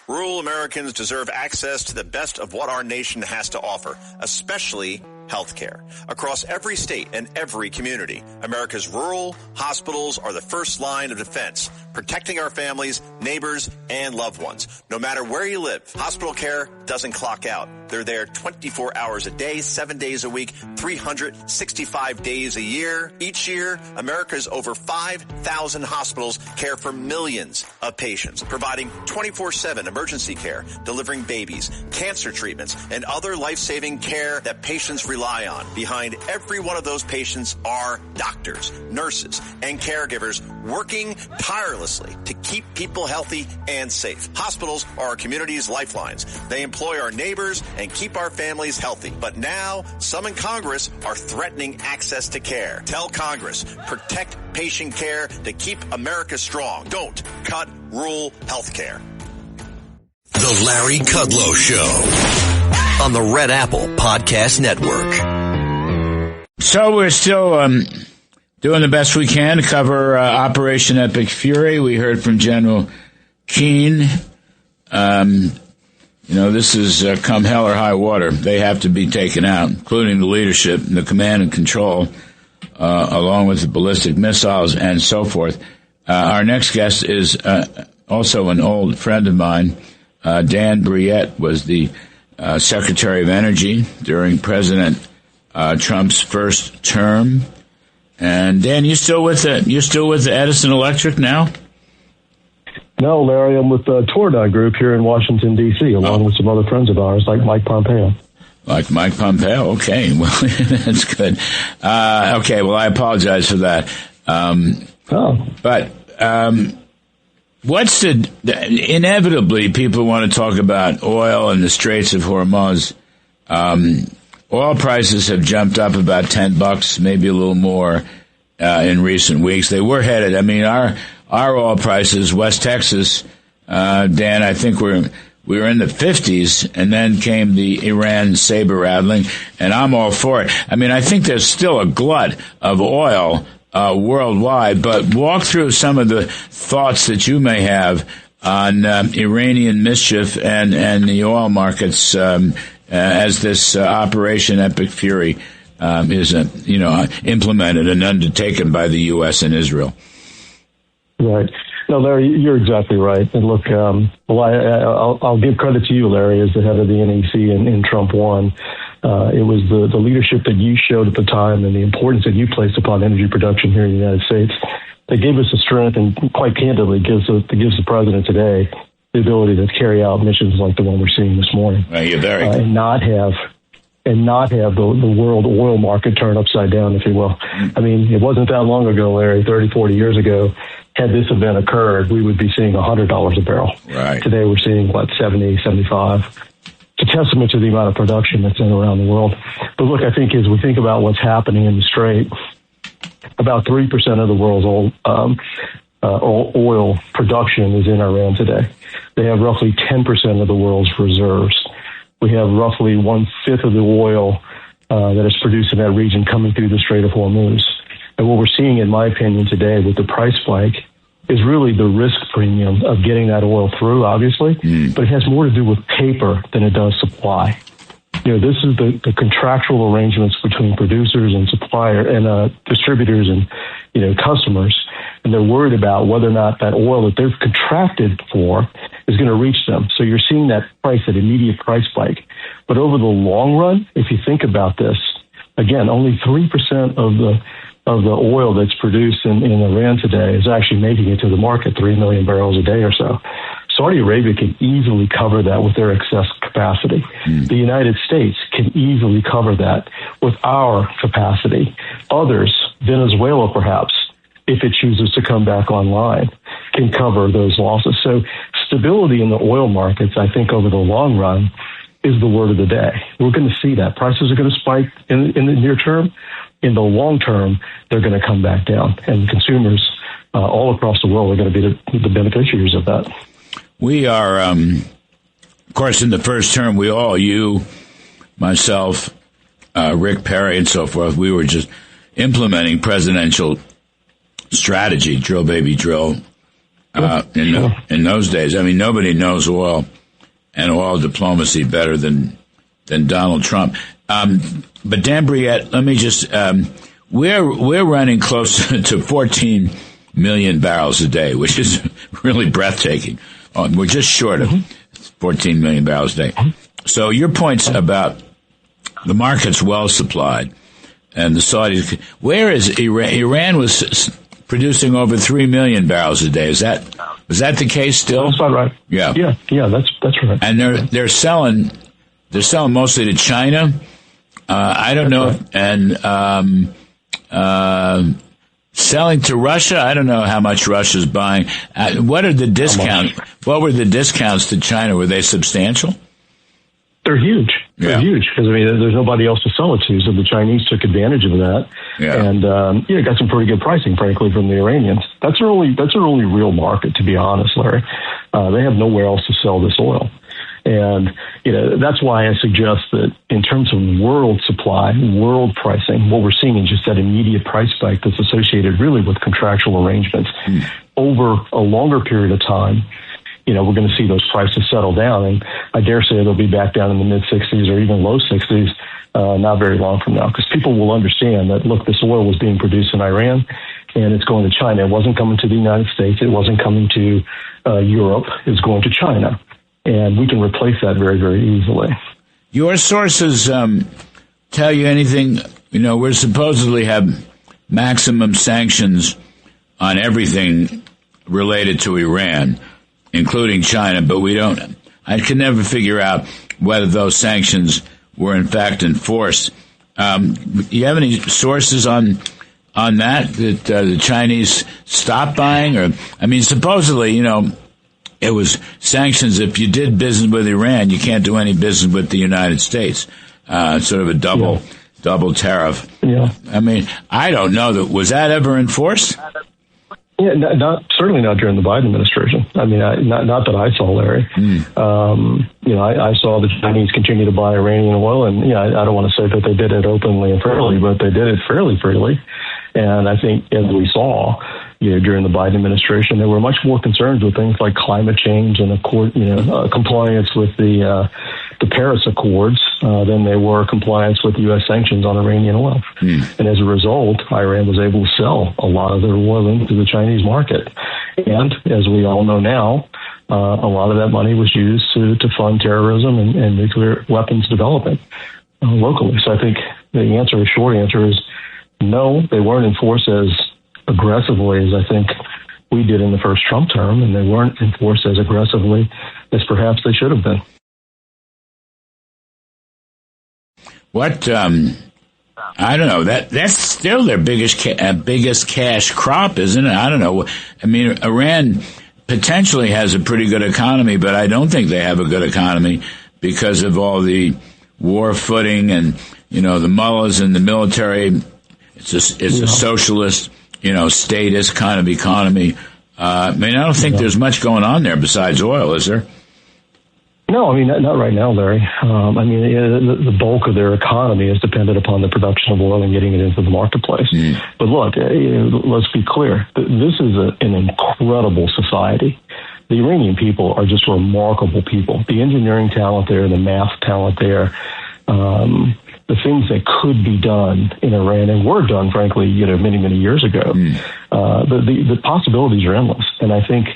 Rural Americans deserve access to the best of what our nation has to offer, especially health care. Across every state and every community, America's rural hospitals are the first line of defense, protecting our families, neighbors, and loved ones. No matter where you live, hospital care doesn't clock out. They're there 24 hours a day, 7 days a week, 365 days a year. Each year, America's over 5,000 hospitals care for millions of patients, providing 24/7 emergency care, delivering babies, cancer treatments, and other life-saving care that patients rely on. Behind every one of those patients are doctors, nurses, and caregivers working tirelessly to keep people healthy and safe. Hospitals are our community's lifelines. They employ our neighbors and keep our families healthy. But now, some in Congress are threatening access to care. Tell Congress, protect patient care to keep America strong. Don't cut rural health care. The Larry Kudlow Show on the Red Apple Podcast Network. So we're still doing the best we can to cover Operation Epic Fury. We heard from General Keane. This is come hell or high water. They have to be taken out, including the leadership, the command and control, along with the ballistic missiles and so forth. Our next guest is also an old friend of mine. Dan Brouillette was the Secretary of Energy during President Trump's first term. And Dan, you still with the Edison Electric now? No, Larry, I'm with the Torda Group here in Washington, D.C., along with some other friends of ours, like Mike Pompeo. Like Mike Pompeo? Okay, well, that's good. Okay, well, I apologize for that. Inevitably, people want to talk about oil and the Straits of Hormuz. Oil prices have jumped up about $10, maybe a little more, in recent weeks. They were headed. I mean, our oil prices, West Texas, Dan, I think we were in the 50s, and then came the Iran saber rattling, and I'm all for it. I mean, I think there's still a glut of oil worldwide, but walk through some of the thoughts that you may have on Iranian mischief and the oil markets as this Operation Epic Fury is implemented and undertaken by the U.S. and Israel. Right. No, Larry, you're exactly right. And look, I'll give credit to you, Larry, as the head of the NEC in Trump 1. It was the leadership that you showed at the time and the importance that you placed upon energy production here in the United States that gave us the strength and quite candidly gives the president today the ability to carry out missions like the one we're seeing this morning. You're very and not have the world oil market turn upside down, if you will. I mean, it wasn't that long ago, Larry, 30, 40 years ago, had this event occurred, we would be seeing $100 a barrel. Right. Today we're seeing, 70, 75. It's a testament to the amount of production that's in around the world. But look, I think as we think about what's happening in the Strait, about 3% of the world's oil production is in Iran today. They have roughly 10% of the world's reserves. We have roughly 1/5 of the oil that is produced in that region coming through the Strait of Hormuz. And what we're seeing, in my opinion, today with the price spike is really the risk premium of getting that oil through, obviously, but it has more to do with paper than it does supply. This is the contractual arrangements between producers and supplier and distributors and, customers. And they're worried about whether or not that oil that they've contracted for is going to reach them. So you're seeing that immediate price spike. But over the long run, if you think about this, again, only 3% of the oil that's produced in Iran today is actually making it to the market, 3 million barrels a day or so. Saudi Arabia can easily cover that with their excess capacity. The United States can easily cover that with our capacity. Others, Venezuela perhaps, if it chooses to come back online, can cover those losses. So stability in the oil markets, I think over the long run, is the word of the day. We're going to see that. Prices are going to spike in the near term. In the long term, they're going to come back down. And consumers all across the world are going to be the beneficiaries of that. We are, of course, in the first term, we all, you, myself, Rick Perry and so forth, we were just implementing presidential strategy, drill, baby, drill, in those days. I mean, nobody knows oil and oil diplomacy better than Donald Trump. But Dan Brouillette, let me just we're running close to 14 million barrels a day, which is really breathtaking. We're just short of 14 million barrels a day. So your points about the market's well supplied and the Saudis, where is Iran? Iran was producing over 3 million barrels a day. Was that the case still? That's about right. Yeah, that's right. And they're selling mostly to China. I don't know, right. And selling to Russia. I don't know how much Russia's buying. What are the discounts? What were the discounts to China? Were they substantial? They're huge. They're huge because there's nobody else to sell it to. So the Chinese took advantage of that, and got some pretty good pricing, frankly, from the Iranians. That's their only real market, to be honest, Larry. They have nowhere else to sell this oil, and that's why I suggest that in terms of world supply, world pricing, what we're seeing is just that immediate price spike that's associated really with contractual arrangements over a longer period of time. We're going to see those prices settle down, and I dare say they'll be back down in the mid-60s or even low 60s not very long from now, because people will understand that, look, this oil was being produced in Iran, and it's going to China. It wasn't coming to the United States. It wasn't coming to Europe. It's going to China, and we can replace that very, very easily. Your sources tell you anything? We're supposedly have maximum sanctions on everything related to Iran, including China, but I can never figure out whether those sanctions were in fact enforced. Do you have any sources on that the Chinese stopped buying? Or, supposedly, it was sanctions. If you did business with Iran, you can't do any business with the United States. Sort of a double tariff. Yeah. I don't know was that ever enforced? Yeah, certainly not during the Biden administration. Not that I saw, Larry. I saw the Chinese continue to buy Iranian oil, and I don't want to say that they did it openly and fairly, but they did it fairly freely. And I think, as we saw, during the Biden administration, there were much more concerns with things like climate change and compliance with the Paris Accords than they were compliance with U.S. sanctions on Iranian oil. And as a result, Iran was able to sell a lot of their oil into the Chinese market. And as we all know now, a lot of that money was used to fund terrorism and nuclear weapons development locally. So I think the short answer is no, they weren't enforced as aggressively as I think we did in the first Trump term, and they weren't enforced as aggressively as perhaps they should have been. What, I don't know, that's still their biggest cash crop, isn't it? I don't know. Iran potentially has a pretty good economy, but I don't think they have a good economy because of all the war footing and, the mullahs and the military. It's a socialist, statist kind of economy. I don't think there's much going on there besides oil, is there? No, not right now, Larry. The bulk of their economy is dependent upon the production of oil and getting it into the marketplace. But look, let's be clear. This is an incredible society. The Iranian people are just remarkable people. The engineering talent there, the math talent there, the things that could be done in Iran and were done, frankly, many, many years ago. The possibilities are endless. And I think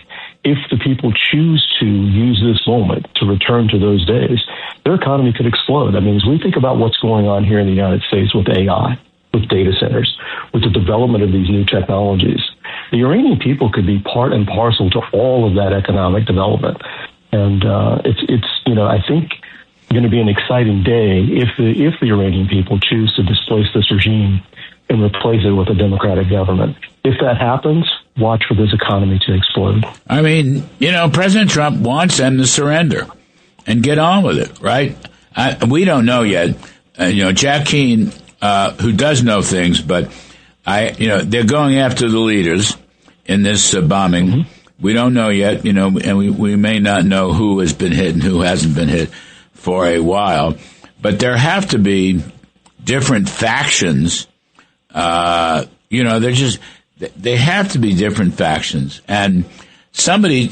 if the people choose to use this moment to return to those days, their economy could explode. As we think about what's going on here in the United States with AI, with data centers, with the development of these new technologies, the Iranian people could be part and parcel to all of that economic development. And I think going to be an exciting day if the Iranian people choose to displace this regime and replace it with a democratic government. If that happens, watch for this economy to explode. President Trump wants them to surrender and get on with it, right? We don't know yet. Jack Keane, who does know things, but they're going after the leaders in this bombing. We don't know yet, and we may not know who has been hit and who hasn't been hit for a while, but there have to be different factions. They have to be different factions, and somebody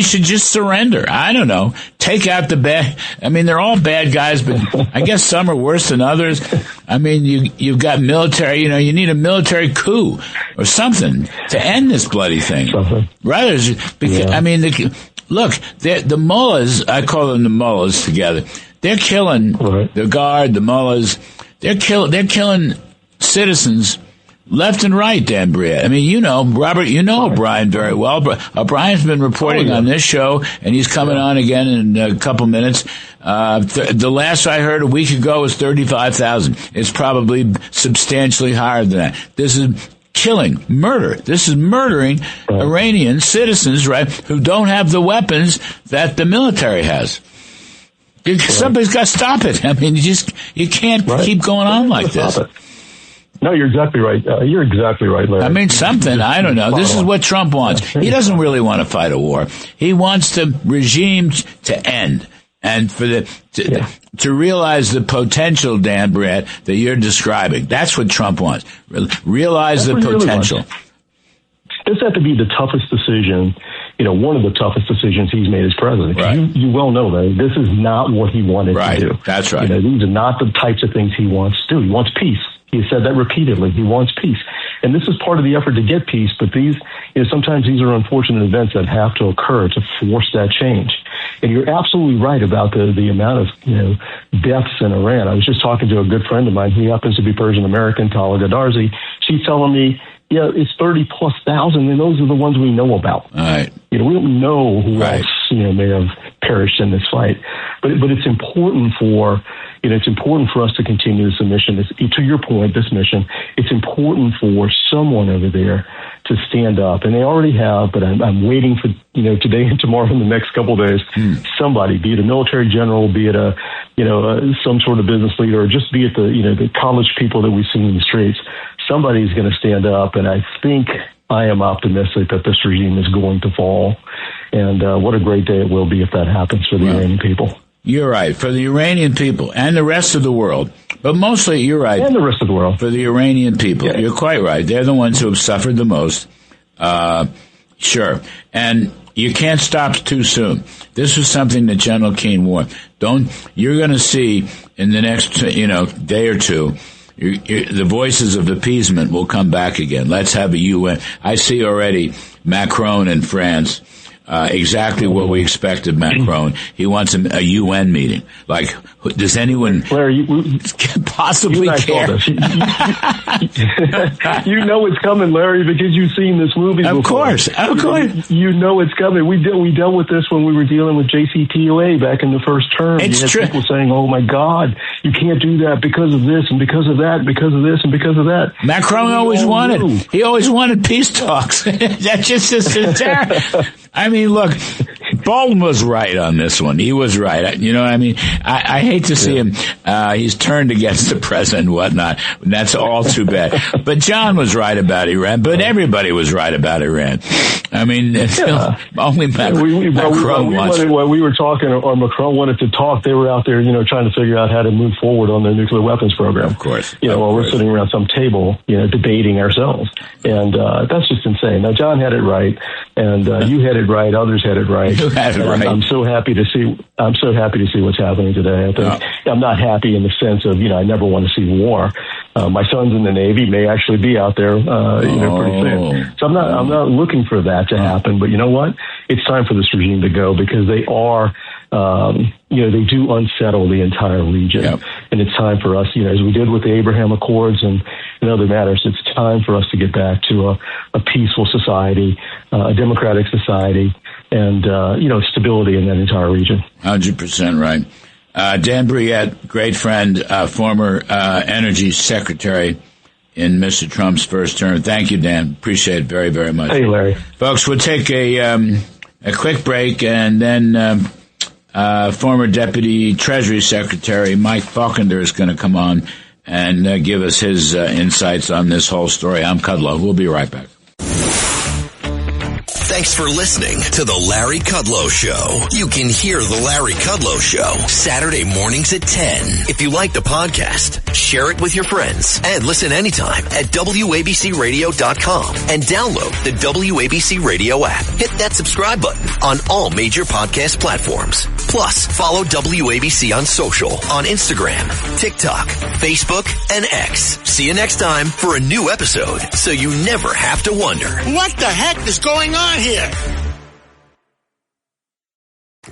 should just surrender. I don't know. Take out the bad. I mean, they're all bad guys, but I guess some are worse than others. I mean, you've got military, you need a military coup or something to end this bloody thing. Rather, because, look, the mullahs, I call them the mullahs together. They're killing the guard, the mullahs. They're killing citizens left and right, Dan Brouillette. I mean, Robert, O'Brien very well. O'Brien's been reporting on this show, and he's coming on again in a couple minutes. The last I heard a week ago was 35,000. It's probably substantially higher than that. This is killing, murder. This is murdering Iranian citizens, right, who don't have the weapons that the military has. Somebody's got to stop it. I mean, you can't keep going on like this. No, you're exactly right. You're exactly right, Larry. I mean, something, I don't know. This is what Trump wants. He doesn't really want to fight a war. He wants the regime to end and for to realize the potential, Dan Brouillette, that you're describing. That's what Trump wants. Realize the potential. This had to be the toughest decision, one of the toughest decisions he's made as president. Right. You well know, Larry, this is not what he wanted to do. That's right. These are not the types of things he wants to do. He wants peace. He said that repeatedly. He wants peace. And this is part of the effort to get peace, but sometimes these are unfortunate events that have to occur to force that change. And you're absolutely right about the amount of, deaths in Iran. I was just talking to a good friend of mine. He happens to be Persian American, Tala Gadarzi. She's telling me, it's 30,000+, and those are the ones we know about. All right. We don't know who else, may have perished in this fight. But it's important for, it's important for us to continue this mission. To your point, this mission, it's important for someone over there to stand up. And they already have, but I'm waiting for, today and tomorrow and the next couple of days, somebody, be it a military general, be it some sort of business leader, or just be it the college people that we've seen in the streets, somebody's going to stand up. And I think I am optimistic that this regime is going to fall. And what a great day it will be if that happens for the Iranian people. You're right. For the Iranian people and the rest of the world. But mostly, you're right. And the rest of the world. For the Iranian people. Yeah. You're quite right. They're the ones who have suffered the most. Sure. And you can't stop too soon. This was something that General Keane warned. You're going to see in the next, day or two, the voices of appeasement will come back again. Let's have a UN. I see already Macron in France. Exactly what we expect of Macron. He wants a UN meeting. Like, does anyone Larry, possibly care? You know it's coming, Larry, because you've seen this movie before. Of course. You know it's coming. We dealt with this when we were dealing with JCPOA back in the first term. It's true. People saying, "Oh my God, you can't do that because of this and because of that, because of this and because of that." Macron always wanted peace talks. That's just terrible. I mean, look, Bolton was right on this one. He was right. You know what I mean? I hate to see him. He's turned against the president and whatnot. That's all too bad. But John was right about Iran. But everybody was right about Iran. I mean, only Macron wants. While we were talking, or Macron wanted to talk, they were out there, trying to figure out how to move forward on their nuclear weapons program. Of course. While we're sitting around some table, debating ourselves. And that's just insane. Now, John had it right, and you had it right. Others had it right. You had it right. I'm so happy to see what's happening today. I think I'm not happy in the sense of I never want to see war. My son's in the Navy, may actually be out there pretty soon. So I'm not looking for that to happen. But you know what? It's time for this regime to go because they are. They do unsettle the entire region. Yep. And it's time for us, as we did with the Abraham Accords and other matters, it's time for us to get back to a peaceful society, a democratic society, and, stability in that entire region. 100% right. Dan Brouillette, great friend, former Energy Secretary in Mr. Trump's first term. Thank you, Dan. Appreciate it very, very much. Hey, Larry. Folks, we'll take a quick break, and then former Deputy Treasury Secretary Mike Faulkner is going to come on and give us his insights on this whole story. I'm Kudlow. We'll be right back. Thanks for listening to The Larry Kudlow Show. You can hear The Larry Kudlow Show Saturday mornings at 10. If you like the podcast, share it with your friends and listen anytime at WABCRadio.com and download the WABC Radio app. Hit that subscribe button on all major podcast platforms. Plus, follow WABC on social on Instagram, TikTok, Facebook, and X. See you next time for a new episode so you never have to wonder. What the heck is going on here?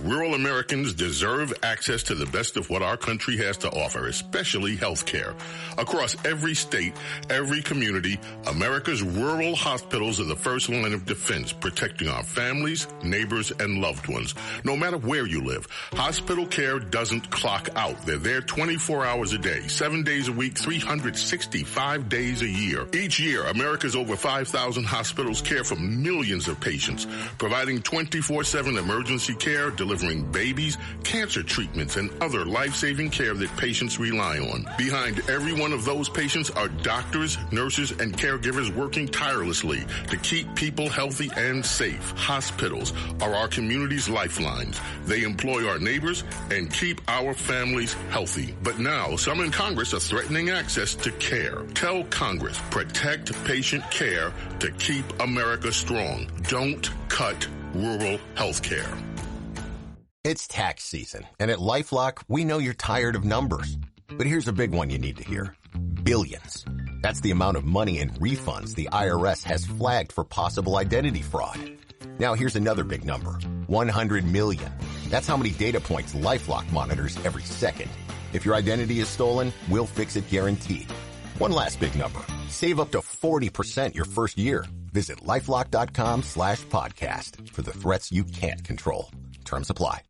Rural Americans deserve access to the best of what our country has to offer, especially health care. Across every state, every community, America's rural hospitals are the first line of defense, protecting our families, neighbors, and loved ones. No matter where you live, hospital care doesn't clock out. They're there 24 hours a day, 7 days a week, 365 days a year. Each year, America's over 5,000 hospitals care for millions of patients, providing 24/7 emergency care, delivering babies, cancer treatments, and other life-saving care that patients rely on. Behind every one of those patients are doctors, nurses, and caregivers working tirelessly to keep people healthy and safe. Hospitals are our community's lifelines. They employ our neighbors and keep our families healthy. But now, some in Congress are threatening access to care. Tell Congress, protect patient care to keep America strong. Don't cut rural health care. It's tax season, and at LifeLock, we know you're tired of numbers. But here's a big one you need to hear. Billions. That's the amount of money in refunds the IRS has flagged for possible identity fraud. Now here's another big number. 100 million. That's how many data points LifeLock monitors every second. If your identity is stolen, we'll fix it guaranteed. One last big number. Save up to 40% your first year. Visit LifeLock.com/podcast for the threats you can't control. Terms apply.